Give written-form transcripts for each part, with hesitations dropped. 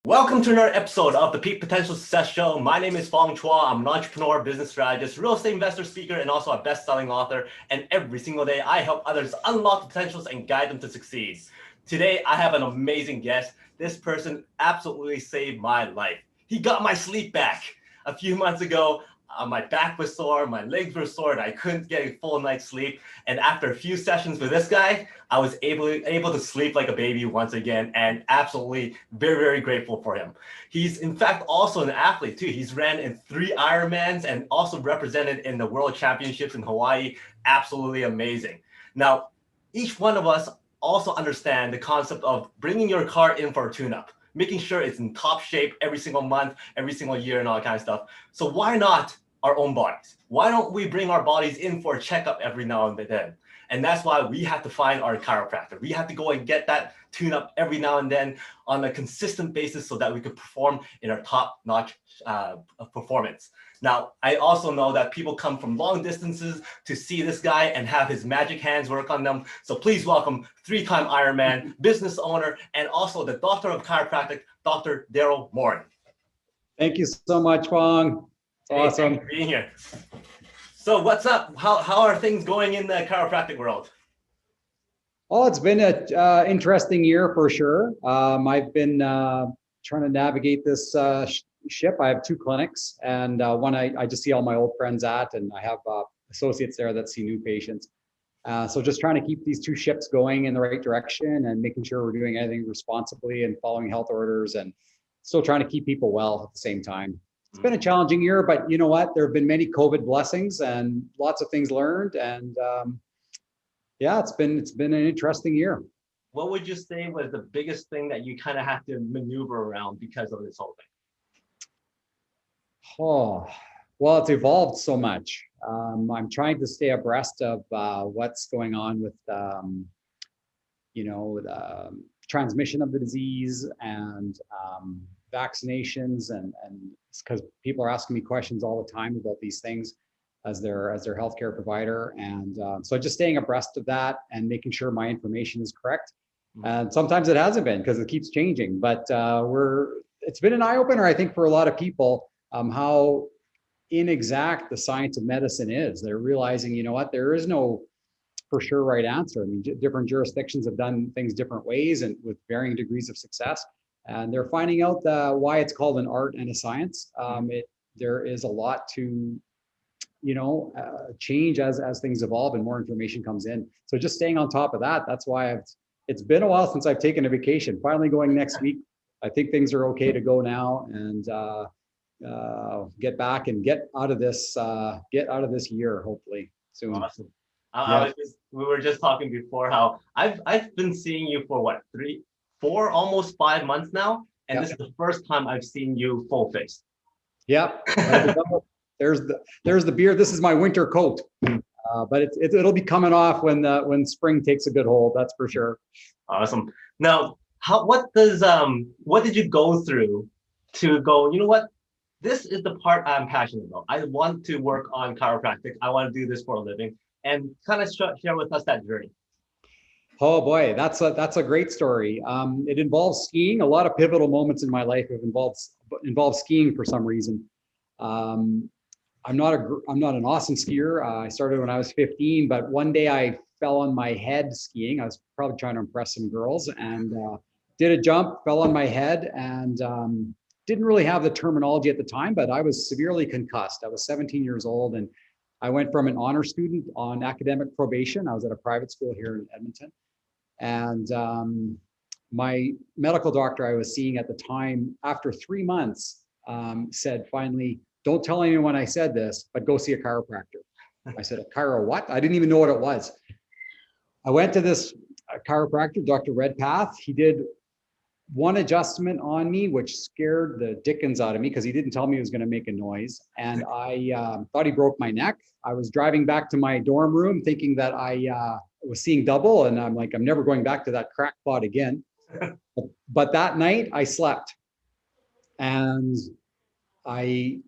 Welcome to another episode of the Peak Potential Success Show. My name is Fong. I'm an entrepreneur, business strategist, real estate investor, speaker, and also a best-selling author. And every single day, I help others unlock potentials and guide them to succeed. Today, I have an amazing guest. This person absolutely saved my life. He got my sleep back. A few months ago, my back was sore, my legs were sore, and I couldn't get a full night's sleep. And after a few sessions with this guy, I was able to sleep like a baby once again, and absolutely very, very grateful for him. He's in fact also an athlete too. He's ran in 3 Ironmans and also represented in the World Championships in Hawaii. Absolutely amazing. Now, each one of us also understand the concept of bringing your car in for a tune-up, making sure it's in top shape every single month, every single year, and all that kind of stuff. So why not our own bodies? Why don't we bring our bodies in for a checkup every now and then? And that's why we have to find our chiropractor. We have to go and get that tune-up every now and then on a consistent basis so that we could perform in our top-notch performance. Now, I also know that people come from long distances to see this guy and have his magic hands work on them. So please welcome 3-time Ironman, business owner, and also the Doctor of Chiropractic, Dr. DARRELL Morin. Thank you so much, Fong. It's awesome. Thanks for being here. So what's up? How are things going in the chiropractic world? Oh, it's been an interesting year for sure. I've been trying to navigate this ship. I have 2 clinics, and one I just see all my old friends at, and I have associates there that see new patients. So just trying to keep these 2 ships going in the right direction and making sure we're doing everything responsibly and following health orders and still trying to keep people well at the same time. It's been a challenging year, but you know what? There have been many COVID blessings and lots of things learned, and yeah, it's been an interesting year. What would you say was the biggest thing that you kind of have to maneuver around because of this whole thing? Oh, well, it's evolved so much. I'm trying to stay abreast of what's going on with the transmission of the disease and vaccinations, and because people are asking me questions all the time about these things as their healthcare provider, and so just staying abreast of that and making sure my information is correct. And sometimes it hasn't been because it keeps changing, but it's been an eye-opener, I think, for a lot of people, how inexact the science of medicine is. They're realizing, you know what, there is no for sure right answer. I mean, different jurisdictions have done things different ways and with varying degrees of success. And they're finding out why it's called an art and a science. There is a lot to, change as things evolve and more information comes in. So just staying on top of that. That's why it's been a while since I've taken a vacation. Finally going next week. I think things are okay to go now and get back and get out of this year hopefully soon. Awesome. We were just talking before how I've been seeing you for what, 3, 4, almost 5 months now, and This is the first time I've seen you full face. Yep. There's the beer. This is my winter coat, but it'll be coming off when spring takes a good hold. That's for sure. Awesome. Now, what did you go through to go, you know what? This is the part I'm passionate about. I want to work on chiropractic. I want to do this for a living, and kind of share with us that journey. Oh boy, that's a great story. It involves skiing. A lot of pivotal moments in my life have involved skiing for some reason. I'm not an awesome skier. I started when I was 15, but one day I fell on my head skiing. I was probably trying to impress some girls and did a jump, fell on my head, and didn't really have the terminology at the time, but I was severely concussed. I was 17 years old, and I went from an honor student on academic probation. I was at a private school here in Edmonton. And my medical doctor I was seeing at the time, after 3 months, said, finally, don't tell anyone I said this, but go see a chiropractor. I said, a chiro what? I didn't even know what it was. I went to this chiropractor, Dr. Redpath. He did one adjustment on me, which scared the dickens out of me because he didn't tell me he was going to make a noise. And I thought he broke my neck. I was driving back to my dorm room thinking that I was seeing double. And I'm like, I'm never going back to that crackpot again. But that night I slept and I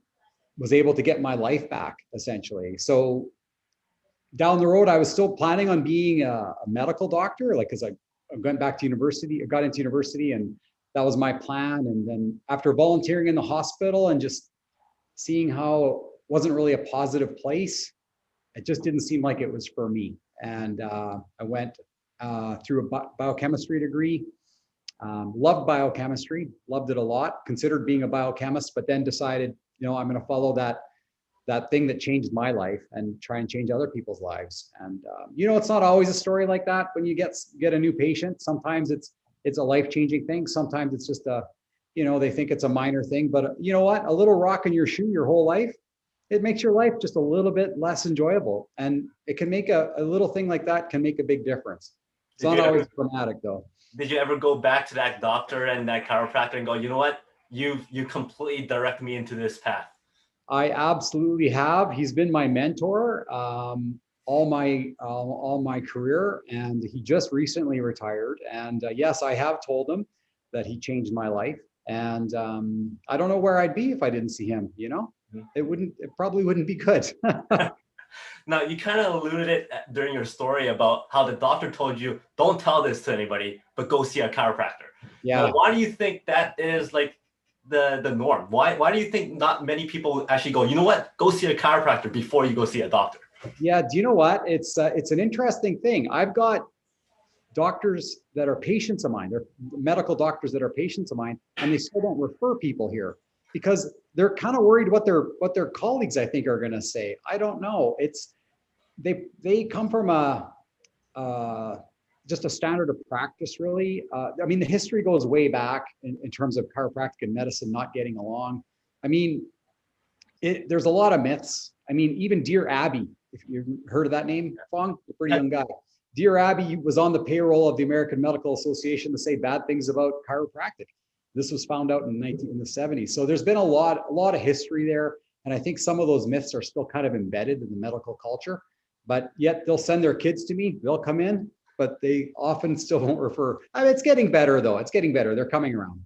was able to get my life back essentially. So down the road, I was still planning on being a medical doctor, like, cause I went back to university, I got into university, and that was my plan. And then after volunteering in the hospital and just seeing how it wasn't really a positive place, it just didn't seem like it was for me. And I went through a biochemistry degree. Loved biochemistry, loved it a lot, considered being a biochemist, but then decided, I'm going to follow that thing that changed my life and try and change other people's lives. And it's not always a story like that when you get a new patient. Sometimes it's a life-changing thing. Sometimes it's just they think it's a minor thing, but you know what? A little rock in your shoe your whole life, it makes your life just a little bit less enjoyable. And it can make a little thing like that can make a big difference. It's not always dramatic though. Did you ever go back to that doctor and that chiropractor and go, you know what? You completely direct me into this path? I absolutely have. He's been my mentor all my career, and he just recently retired. And yes, I have told him that he changed my life. And I don't know where I'd be if I didn't see him. It probably wouldn't be good. Now, you kind of alluded it during your story about how the doctor told you, don't tell this to anybody, but go see a chiropractor. Yeah. Now, why do you think that is like the norm? Why do you think not many people actually go, you know what, go see a chiropractor before you go see a doctor? Yeah. Do you know what? It's an interesting thing. I've got doctors that are patients of mine. They're medical doctors that are patients of mine, and they still don't refer people here because they're kind of worried what their colleagues, I think, are going to say. I don't know. They come from just a standard of practice, really. I mean, the history goes way back in terms of chiropractic and medicine not getting along. I mean, there's a lot of myths. I mean, even Dear Abby, if you've heard of that name, Fong, a pretty young guy. Dear Abby was on the payroll of the American Medical Association to say bad things about chiropractic. This was found out in the 70s. So there's been a lot of history there. And I think some of those myths are still kind of embedded in the medical culture, but yet they'll send their kids to me. They'll come in, but they often still won't refer. I mean, it's getting better though. It's getting better. They're coming around.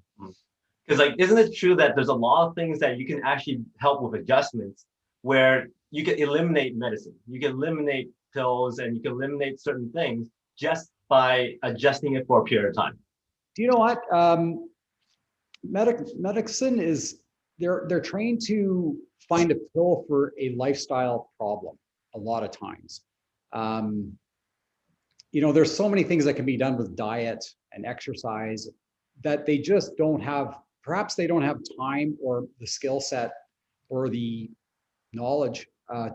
Because isn't it true that there's a lot of things that you can actually help with adjustments where you can eliminate medicine, you can eliminate pills, and you can eliminate certain things just by adjusting it for a period of time? Do you know what? Medicine is, they're trained to find a pill for a lifestyle problem a lot of times. There's so many things that can be done with diet and exercise that they just don't have, perhaps they don't have time or the skill set or the knowledge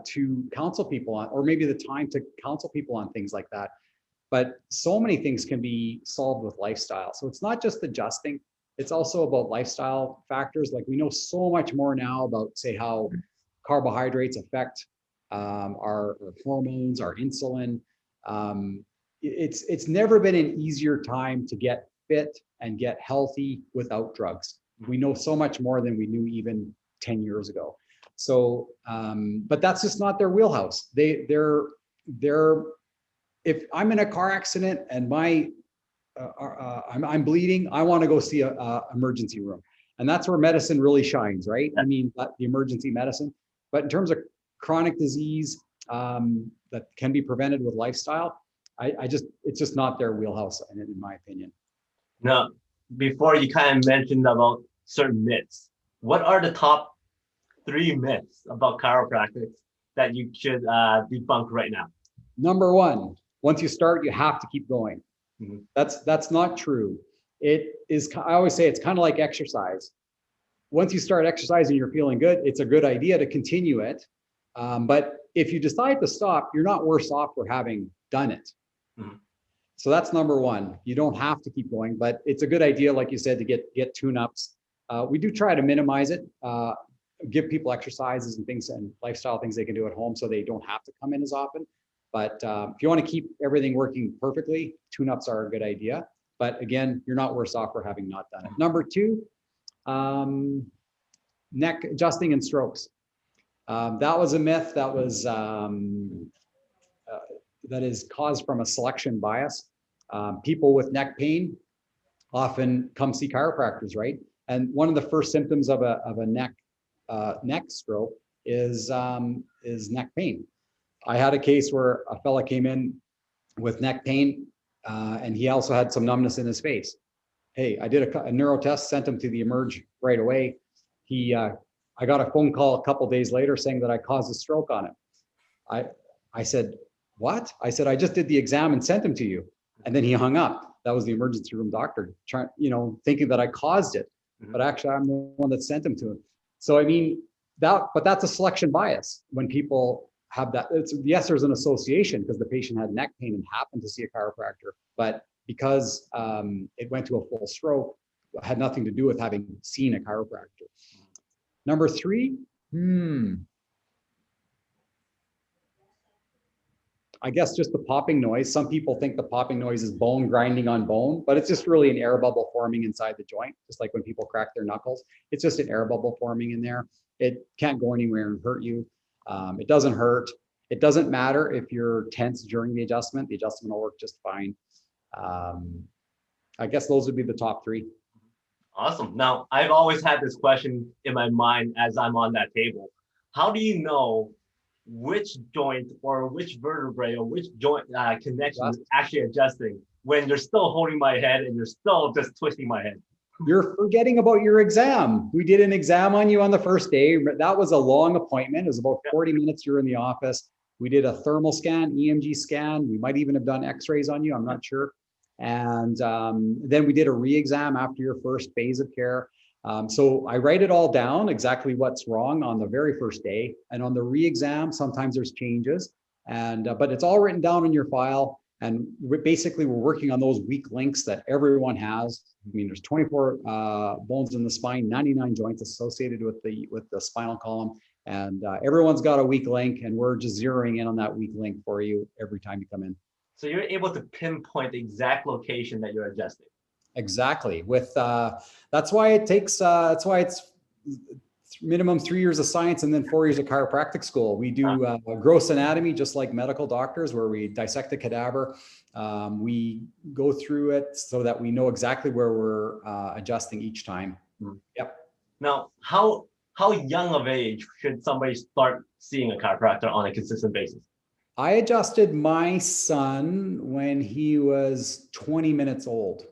to counsel people on, or maybe the time to counsel people on things like that. But so many things can be solved with lifestyle. So it's not just adjusting, it's also about lifestyle factors. Like we know so much more now about, say, how carbohydrates affect our hormones, our insulin. It's never been an easier time to get fit and get healthy without drugs. We know so much more than we knew even 10 years ago. So, but that's just not their wheelhouse. They're if I'm in a car accident and I'm bleeding, I want to go see a emergency room. And that's where medicine really shines, right? I mean, the emergency medicine. But in terms of chronic disease that can be prevented with lifestyle, it's just not their wheelhouse, in my opinion. Now, before you kind of mentioned about certain myths, what are the top 3 myths about chiropractic that you should debunk right now? Number 1, once you start, you have to keep going. Mm-hmm. That's not true. It is, I always say, it's kind of like exercise. Once you start exercising, you're feeling good, it's a good idea to continue it. But if you decide to stop, you're not worse off for having done it. Mm-hmm. So that's number 1. You don't have to keep going, but it's a good idea, like you said, to get tune-ups. We do try to minimize it, give people exercises and things and lifestyle things they can do at home so they don't have to come in as often. But if you want to keep everything working perfectly, tune-ups are a good idea. But again, you're not worse off for having not done it. Number 2, neck adjusting and strokes. That was a myth that was that is caused from a selection bias. People with neck pain often come see chiropractors, right? And one of the first symptoms of a neck stroke is neck pain. I had a case where a fella came in with neck pain, and he also had some numbness in his face. hey, I did a neuro test, sent him to the Emerge right away. I got a phone call a couple of days later saying that I caused a stroke on him. I said, what? I said, I just did the exam and sent him to you. And then he hung up. That was the emergency room doctor trying, thinking that I caused it, but actually I'm the one that sent him to him. So, I mean, but that's a selection bias when people have that. Yes, there's an association because the patient had neck pain and happened to see a chiropractor, but because it went to a full stroke, it had nothing to do with having seen a chiropractor. Number 3, I guess just the popping noise. Some people think the popping noise is bone grinding on bone, but it's just really an air bubble forming inside the joint, just like when people crack their knuckles. It's just an air bubble forming in there. It can't go anywhere and hurt you. It doesn't hurt. It doesn't matter if you're tense during the adjustment. The adjustment will work just fine. I guess those would be the top 3. Awesome. Now, I've always had this question in my mind as I'm on that table. How do you know which joint or which vertebrae or which joint connection is actually adjusting when you're still holding my head and you're still just twisting my head? You're forgetting about your exam. We did an exam on you on the first day. That was a long appointment. It was about 40 minutes. You were in the office. We did a thermal scan, EMG scan. We might even have done x-rays on you. I'm not sure. And then we did a re-exam after your first phase of care. So I write it all down, exactly what's wrong on the very first day. And on the re-exam, sometimes there's changes, but it's all written down in your file. And we're working on those weak links that everyone has. I mean, there's 24 bones in the spine, 99 joints associated with the spinal column. And everyone's got a weak link, and we're just zeroing in on that weak link for you every time you come in. So you're able to pinpoint the exact location that you're adjusting. Exactly. That's why it takes. That's why it's minimum 3 years of science and then 4 years of chiropractic school. We do gross anatomy, just like medical doctors, where we dissect the cadaver. We go through it so that we know exactly where we're adjusting each time. Yep. Now, how young of age should somebody start seeing a chiropractor on a consistent basis? I adjusted my son when he was 20 minutes old.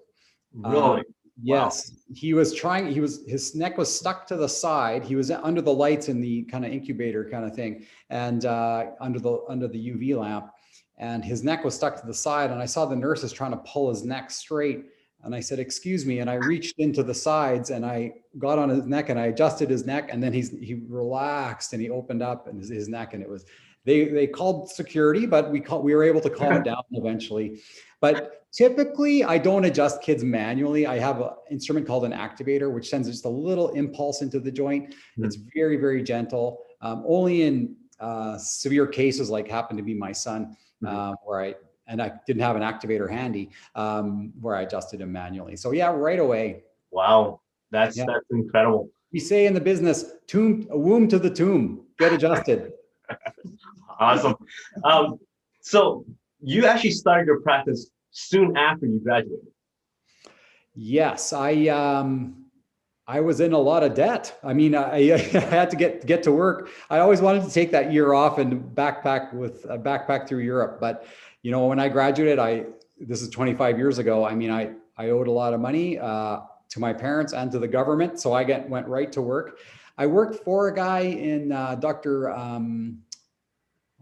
Really? Yes. Wow. His neck was stuck to the side. He was under the lights in the kind of incubator kind of thing, and under the UV lamp, and his neck was stuck to the side. And I saw the nurses trying to pull his neck straight. And I said, excuse me. And I reached into the sides and I got on his neck and I adjusted his neck, and then he relaxed and he opened up and his neck, and it was, they called security, but we were able to calm it down eventually. But typically I don't adjust kids manually. I have an instrument called an activator, which sends just a little impulse into the joint. It's very, very gentle. Only in severe cases, like happened to be my son, where I didn't have an activator handy, where I adjusted him manually. So yeah, right away. Wow. That's incredible. We say in the business, a womb to the tomb, get adjusted. Awesome. So you actually started your practice soon after you graduated. Yes, I was in a lot of debt. I mean, I had to get to work. I always wanted to take that year off and backpack through Europe. But when I graduated, this is 25 years ago. I mean, I owed a lot of money to my parents and to the government, so I went right to work. I worked for a guy in Doctor.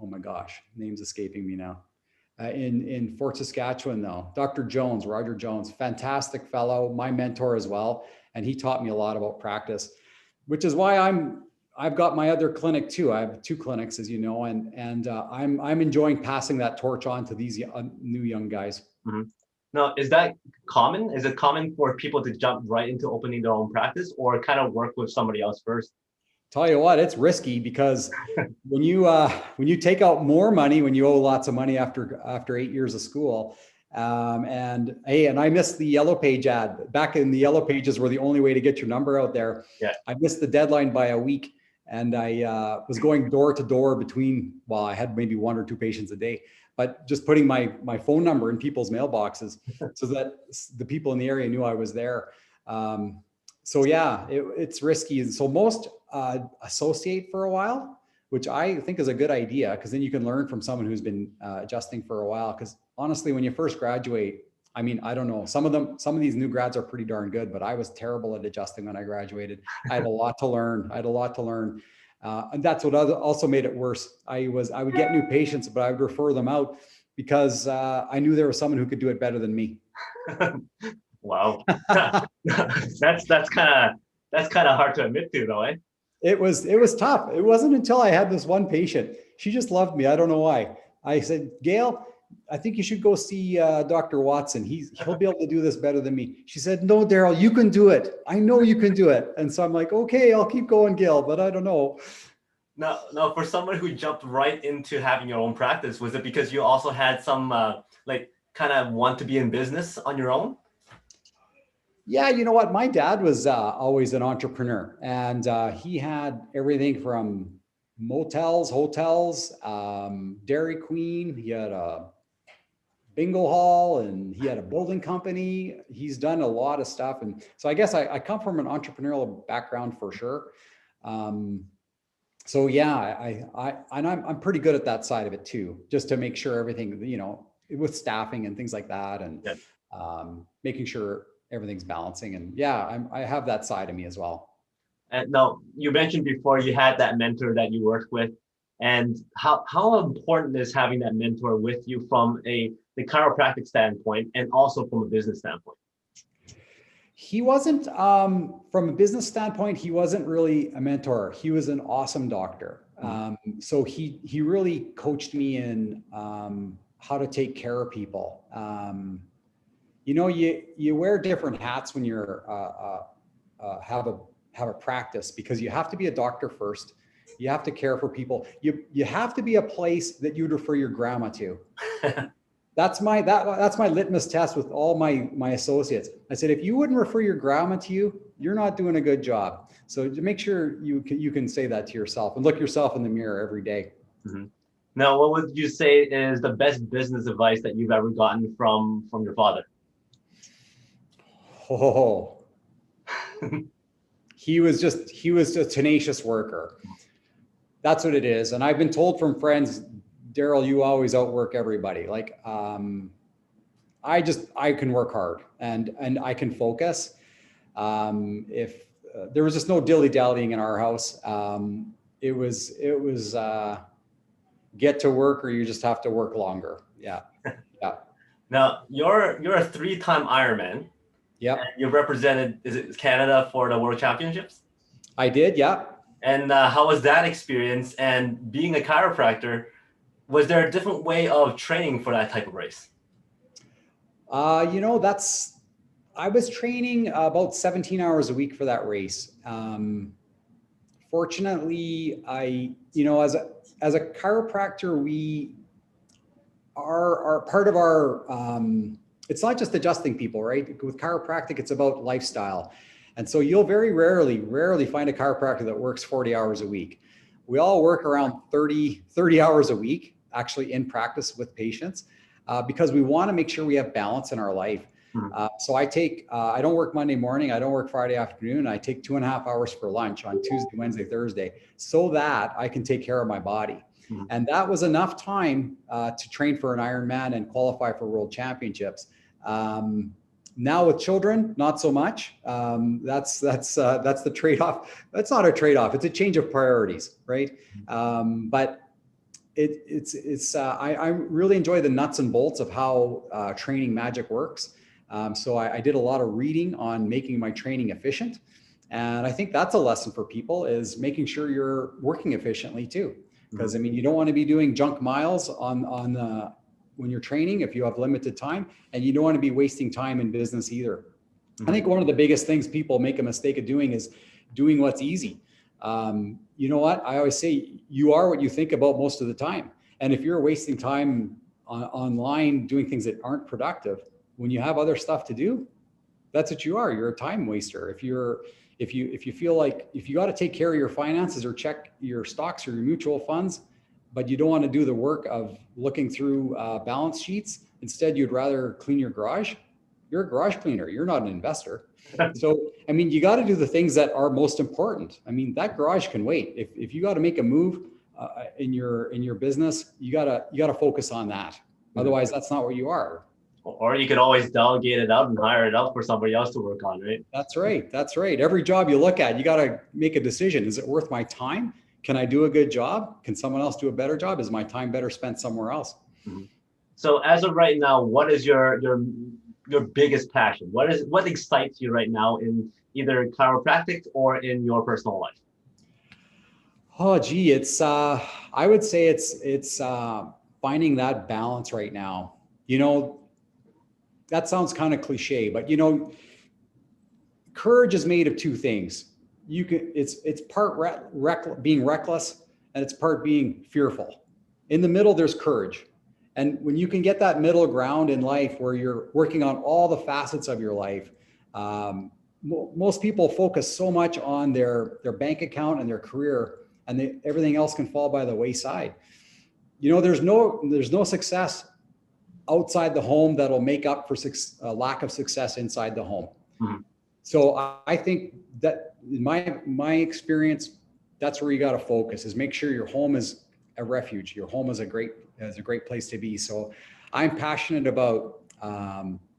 Oh my gosh, name's escaping me now. In Fort Saskatchewan, though, Dr. Jones, Roger Jones, fantastic fellow, my mentor as well, and he taught me a lot about practice, which is why I've got my other clinic too. I have 2 clinics, as you know, and I'm enjoying passing that torch on to these new young guys. Now, is that common? Is it common for people to jump right into opening their own practice, or kind of work with somebody else first? Tell you what, it's risky, because when you take out more money, when you owe lots of money after 8 years of school, and I missed the Yellow Page ad. Back in the Yellow Pages were the only way to get your number out there. Yeah. I missed the deadline by a week, and I was going door to door I had maybe 1 or 2 patients a day, but just putting my phone number in people's mailboxes so that the people in the area knew I was there. So yeah, it's risky. And so most associate for a while, which I think is a good idea, because then you can learn from someone who's been adjusting for a while. Because honestly, when you first graduate, I mean, I don't know. Some of these new grads are pretty darn good, but I was terrible at adjusting when I graduated. I had a lot to learn. And that's what also made it worse. I would get new patients, but I would refer them out because I knew there was someone who could do it better than me. Wow. That's kind of hard to admit to, though, eh? It was tough. It wasn't until I had this one patient. She just loved me. I don't know why. I said, Gail, I think you should go see Dr. Watson. He'll be able to do this better than me. She said, no, Darrell, you can do it. I know you can do it. And so I'm like, okay, I'll keep going, Gail, but I don't know. Now, for someone who jumped right into having your own practice, was it because you also had some kind of want to be in business on your own? Yeah, you know what? My dad was always an entrepreneur, and he had everything from motels, hotels, Dairy Queen. He had a bingo hall, and he had a building company. He's done a lot of stuff. And so I guess I come from an entrepreneurial background for sure. So yeah, I'm pretty good at that side of it too, just to make sure everything, you know, with staffing and things like that, and making sure everything's balancing. And yeah, I have that side of me as well. And now, you mentioned before you had that mentor that you worked with, and how important is having that mentor with you from the chiropractic standpoint and also from a business standpoint? He wasn't, from a business standpoint, he wasn't really a mentor. He was an awesome doctor. So he really coached me in how to take care of people. You know, you wear different hats when you're have a practice, because you have to be a doctor first. You have to care for people. You have to be a place that you'd refer your grandma to. That's my litmus test with all my associates. I said, if you wouldn't refer your grandma to you, you're not doing a good job. So to make sure you can say that to yourself and look yourself in the mirror every day. Mm-hmm. Now, what would you say is the best business advice that you've ever gotten from your father? Oh, he was a tenacious worker. That's what it is. And I've been told from friends, Darrell, you always outwork everybody. Like, I can work hard and I can focus. If there was just no dilly-dallying in our house, it was get to work or you just have to work longer. Yeah. Yeah. Now you're a 3-time Ironman. Yeah. You represented, is it Canada for the World Championships? I did. Yeah. And how was that experience? And being a chiropractor, was there a different way of training for that type of race? You know, I was training about 17 hours a week for that race. Fortunately, you know, as a chiropractor, we are part of our, it's not just adjusting people, right? With chiropractic, it's about lifestyle. And so you'll very rarely find a chiropractor that works 40 hours a week. We all work around 30 hours a week, actually in practice with patients, because we want to make sure we have balance in our life. So I don't work Monday morning. I don't work Friday afternoon. I take 2.5 hours for lunch on Tuesday, Wednesday, Thursday, so that I can take care of my body. And that was enough time to train for an Ironman and qualify for World Championships. Now with children, not so much. That's the trade-off. That's not a trade-off. It's a change of priorities, right? But I really enjoy the nuts and bolts of how training magic works. So I did a lot of reading on making my training efficient. And I think that's a lesson for people, is making sure you're working efficiently too. Because I mean, you don't want to be doing junk miles when you're training if you have limited time, and you don't want to be wasting time in business either. I think one of the biggest things people make a mistake of doing is doing what's easy. You know what? I always say you are what you think about most of the time. And if you're wasting time online doing things that aren't productive, when you have other stuff to do, that's what you are. You're a time waster. If you feel like if you got to take care of your finances or check your stocks or your mutual funds, but you don't want to do the work of looking through balance sheets, instead you'd rather clean your garage, you're a garage cleaner. You're not an investor. So, I mean, you got to do the things that are most important. I mean, that garage can wait. If you got to make a move in your business, you gotta focus on that. Otherwise, that's not where you are. Or you could always delegate it out and hire it out for somebody else to work on, right? That's right. That's right. Every job you look at, you got to make a decision. Is it worth my time? Can I do a good job? Can someone else do a better job? Is my time better spent somewhere else? Mhm. So as of right now, what is your biggest passion? What excites you right now in either chiropractic or in your personal life? Oh, gee, it's I would say it's finding that balance right now. You know, that sounds kind of cliche, but you know, courage is made of two things. You can it's part being reckless, and it's part being fearful. In the middle, there's courage. And when you can get that middle ground in life where you're working on all the facets of your life, most people focus so much on their bank account and their career, and everything else can fall by the wayside. You know, there's no success outside the home that'll make up for lack of success inside the home. Mm-hmm. So I think that in my experience, that's where you got to focus, is make sure your home is a refuge. Your home is a great place to be. So I'm passionate about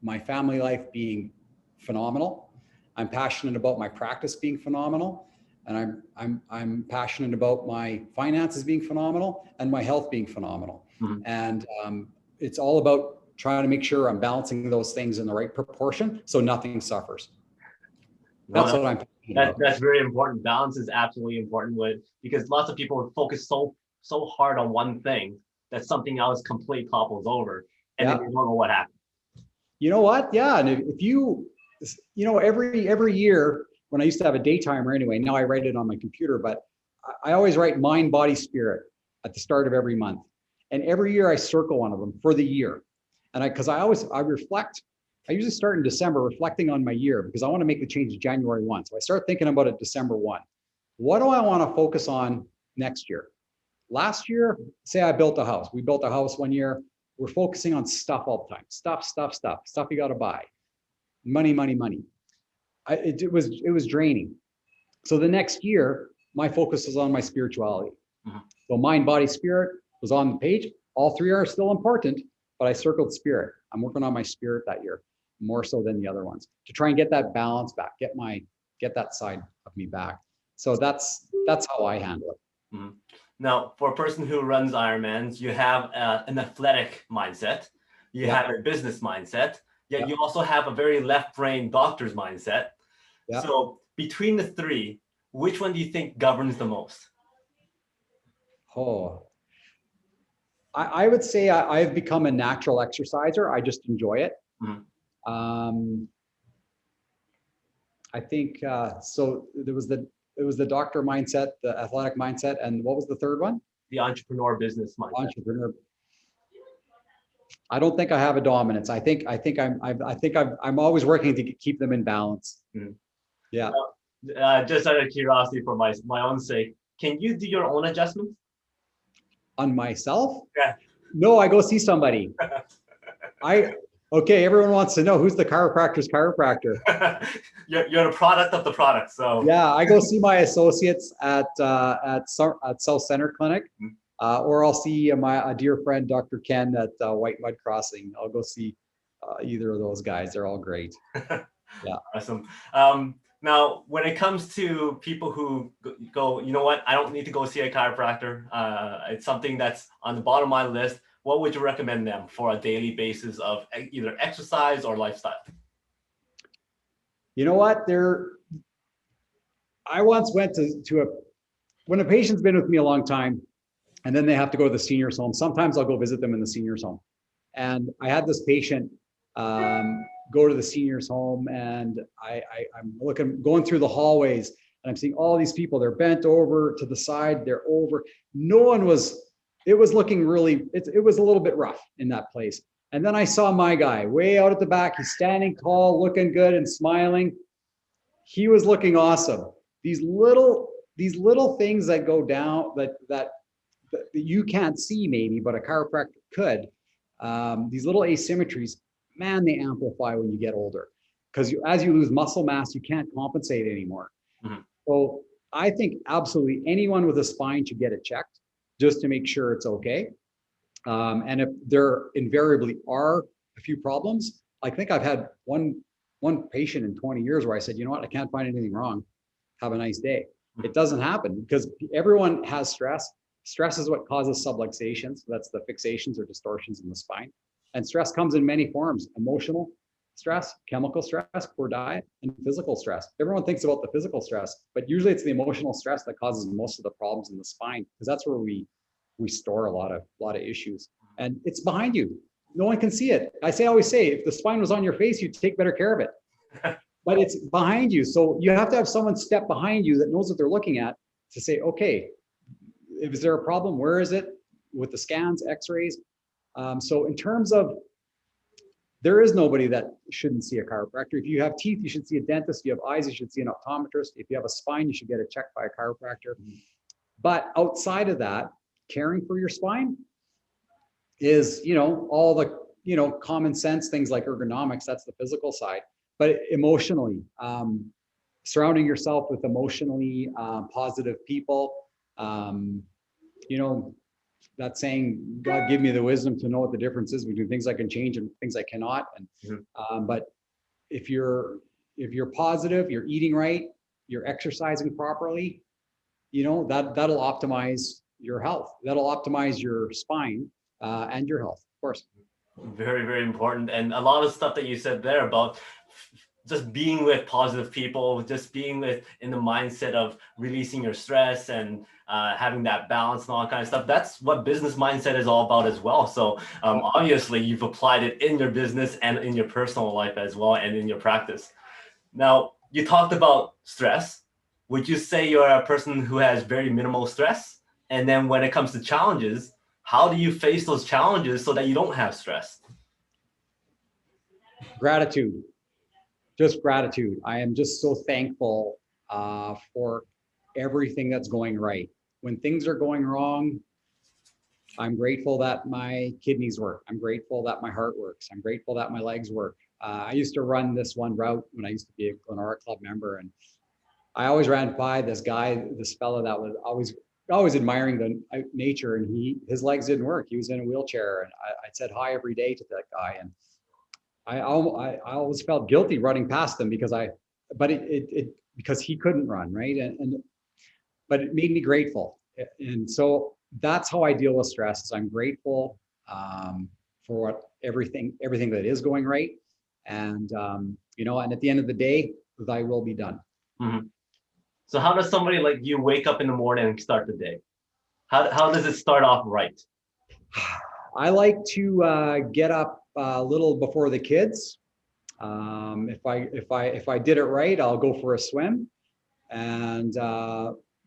my family life being phenomenal. I'm passionate about my practice being phenomenal, and I'm passionate about my finances being phenomenal and my health being phenomenal. Mm-hmm. And it's all about trying to make sure I'm balancing those things in the right proportion so nothing suffers. That's what I'm passionate about. That's very important. Balance is absolutely important because lots of people focus so hard on one thing that something else completely topples over, and then you don't know what happened. You know what? Yeah, and if you know, every year when I used to have a daytimer anyway, now I write it on my computer, but I always write mind, body, spirit at the start of every month, and every year I circle one of them for the year, and because I reflect. I usually start in December reflecting on my year because I want to make the change January 1. So I start thinking about it December 1. What do I want to focus on next year? Last year, say I built a house. We built a house one year. We're focusing on stuff all the time. Stuff you got to buy. Money. It was draining. So the next year, my focus was on my spirituality. Mm-hmm. So mind, body, spirit was on the page. All three are still important, but I circled spirit. I'm working on my spirit that year, more so than the other ones, to try and get that balance back, get that side of me back. So that's how I handle it. Mm-hmm. Now, for a person who runs Ironmans, you have an athletic mindset, you have a business mindset, yet you also have a very left-brain doctor's mindset. Yeah. So between the three, which one do you think governs the most? Oh, I would say I've become a natural exerciser. I just enjoy it. Mm-hmm. I think so. It was the doctor mindset, the athletic mindset, and what was the third one? The entrepreneur business mindset. Entrepreneur. I don't think I have a dominance. I think I'm always working to keep them in balance. Mm-hmm. Yeah. Just out of curiosity, for my own sake, can you do your own adjustments? On myself? Yeah. No, I go see somebody. Okay, everyone wants to know who's the chiropractor's chiropractor. You're the product of the product, so. Yeah, I go see my associates at South Center Clinic, or I'll see a dear friend, Dr. Ken, at White Mud Crossing. I'll go see either of those guys. They're all great. Yeah. Awesome. Now, when it comes to people who go, you know what, I don't need to go see a chiropractor. It's something that's on the bottom of my list. What would you recommend them for a daily basis of either exercise or lifestyle? You know what? I once went when a patient's been with me a long time, and then they have to go to the seniors home. Sometimes I'll go visit them in the seniors home. And I had this patient go to the seniors home, and I'm going through the hallways, and I'm seeing all these people. They're bent over to the side. They're over. It was looking really, it was a little bit rough in that place. And then I saw my guy way out at the back. He's standing tall, looking good and smiling. He was looking awesome. These little things that go down that you can't see maybe, but a chiropractor could. These little asymmetries, man, they amplify when you get older, because as you lose muscle mass, you can't compensate anymore. Mm-hmm. So I think absolutely anyone with a spine should get it checked, just to make sure it's okay. And if there invariably are a few problems. I think I've had one patient in 20 years where I said, you know what, I can't find anything wrong. Have a nice day. It doesn't happen because everyone has stress. Stress is what causes subluxations. That's the fixations or distortions in the spine. And stress comes in many forms: emotional stress, chemical stress, poor diet, and physical stress. Everyone thinks about the physical stress, but usually it's the emotional stress that causes most of the problems in the spine, because that's where we store a lot of issues. And it's behind you. No one can see it. Always say, if the spine was on your face, you'd take better care of it. But it's behind you. So you have to have someone step behind you that knows what they're looking at to say, okay, is there a problem? Where is it? With the scans, x-rays. So in terms of, there is nobody that shouldn't see a chiropractor. If you have teeth, you should see a dentist. If you have eyes, you should see an optometrist. If you have a spine, you should get it checked by a chiropractor. But outside of that, caring for your spine is, all the, common sense things like ergonomics. That's the physical side. But emotionally, surrounding yourself with emotionally positive people, that saying, God give me the wisdom to know what the difference is between things I can change and things I cannot. And but if you're positive, you're eating right, you're exercising properly, that'll optimize your health. That'll optimize your spine and your health, of course. Very, very important. And a lot of stuff that you said there about just being with positive people, just being in the mindset of releasing your stress and having that balance and all that kind of stuff. That's what business mindset is all about as well. So obviously you've applied it in your business and in your personal life as well, and in your practice. Now, you talked about stress. Would you say you're a person who has very minimal stress? And then when it comes to challenges, how do you face those challenges so that you don't have stress? Gratitude. Just gratitude. I am just so thankful for everything that's going right. When things are going wrong, I'm grateful that my kidneys work. I'm grateful that my heart works. I'm grateful that my legs work. I used to run this one route when I used to be a Glenora Club member, and I always ran by this guy, this fellow that was always admiring the nature, and his legs didn't work. He was in a wheelchair, and I said hi every day to that guy, and I always felt guilty running past him because because he couldn't run, right? But it made me grateful. And so that's how I deal with stress. Is I'm grateful for everything that is going right. And, and at the end of the day, thy will be done. Mm-hmm. So how does somebody like you wake up in the morning and start the day? How does it start off right? I like to get up a little before the kids. If I did it right, I'll go for a swim and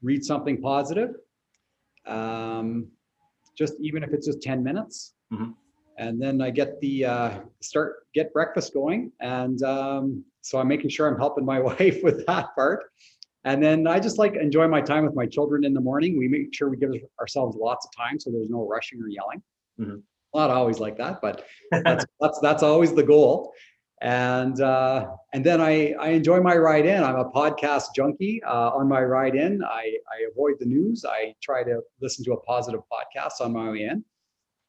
read something positive. Just even if it's just 10 minutes. Mm-hmm. And then I get get breakfast going. And so I'm making sure I'm helping my wife with that part. And then I just like enjoy my time with my children in the morning. We make sure we give ourselves lots of time so there's no rushing or yelling. Mm-hmm. Not always like that, but that's always the goal. And then I enjoy my ride in. I'm a podcast junkie. On my ride in, I avoid the news. I try to listen to a positive podcast on my way in,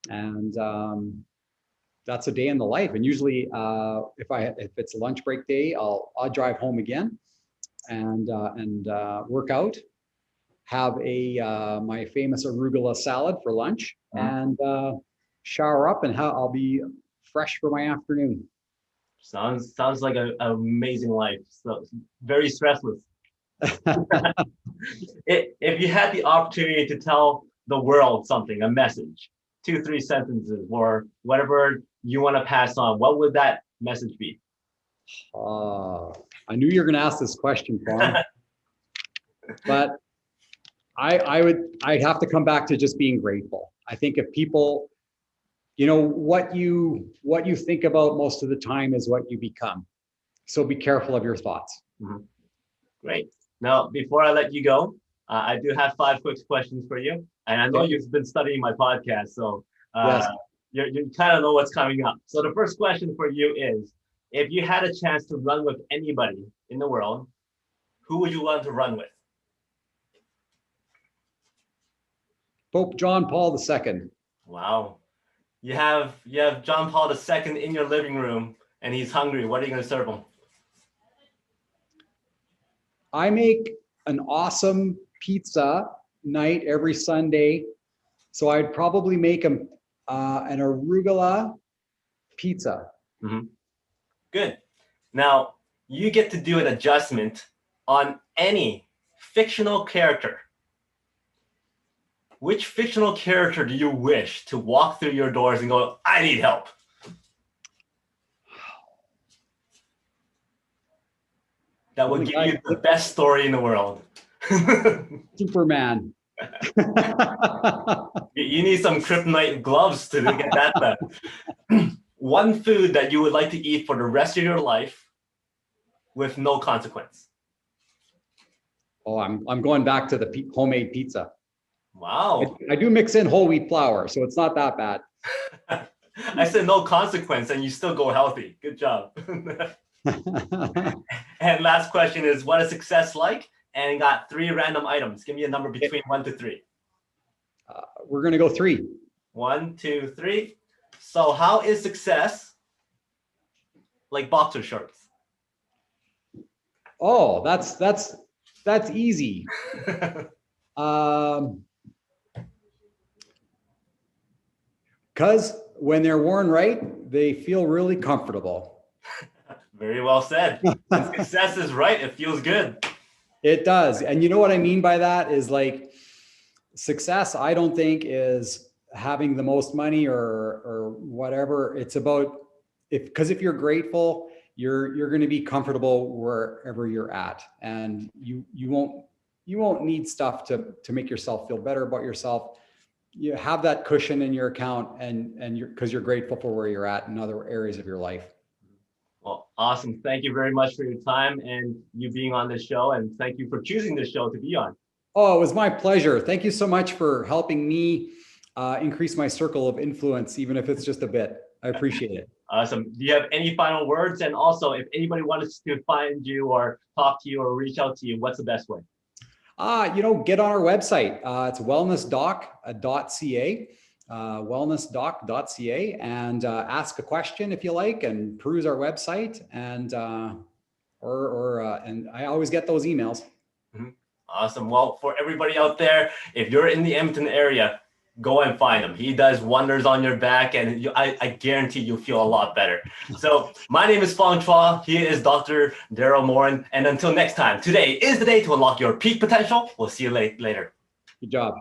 and that's a day in the life. And usually, if it's a lunch break day, I'll drive home again, and work out. Have my famous arugula salad for lunch, and shower up, and I'll be fresh for my afternoon. Sounds like an amazing life. So very stressless. If you had the opportunity to tell the world something, a message, 2-3 sentences, or whatever you want to pass on, what would that message be? I knew you were going to ask this question, Fong. But I'd have to come back to just being grateful. I think if people, what you think about most of the time is what you become. So be careful of your thoughts. Mm-hmm. Great. Now, before I let you go, I do have 5 quick questions for you. And I know you've been studying my podcast, so yes. You kind of know what's coming up. So the first question for you is, if you had a chance to run with anybody in the world, who would you want to run with? Pope John Paul II. Wow. You have John Paul II in your living room, and he's hungry. What are you going to serve him? I make an awesome pizza night every Sunday, so I'd probably make him an arugula pizza. Mm-hmm. Good. Now, you get to do an adjustment on any fictional character. Which fictional character do you wish to walk through your doors and go, I need help? That would give you the best story in the world. Superman. You need some kryptonite gloves to get that done. One food that you would like to eat for the rest of your life with no consequence. Oh, I'm going back to the homemade pizza. Wow. I do mix in whole wheat flour, so it's not that bad. I said no consequence, and you still go healthy. Good job. And last question is, what is success like? And got 3 random items. Give me a number between 1 to 3. We're going to go 3. 1, 2, 3. So how is success like boxer shorts? Oh, that's easy. Because when they're worn right, they feel really comfortable. Very well said. When success is right, it feels good. It does. And you know what I mean by that is, like, success, I don't think, is having the most money or whatever. It's about, because if you're grateful, you're going to be comfortable wherever you're at, and you won't need stuff to make yourself feel better about yourself. You have that cushion in your account, and because you're grateful for where you're at in other areas of your life. Well, awesome. Thank you very much for your time and you being on this show, and thank you for choosing this show to be on. Oh, it was my pleasure. Thank you so much for helping me increase my circle of influence, even if it's just a bit. I appreciate it. Awesome. Do you have any final words? And also, if anybody wants to find you or talk to you or reach out to you, what's the best way? Get on our website. It's wellnessdoc.ca, wellnessdoc.ca, and ask a question if you like, and peruse our website, and and I always get those emails. Mm-hmm. Awesome. Well, for everybody out there, if you're in the Edmonton area, go and find him. He does wonders on your back, and I guarantee you'll feel a lot better. So my name is Fong Chua. He is Dr. Darrell Morin. And until next time, today is the day to unlock your peak potential. We'll see you later. Good job.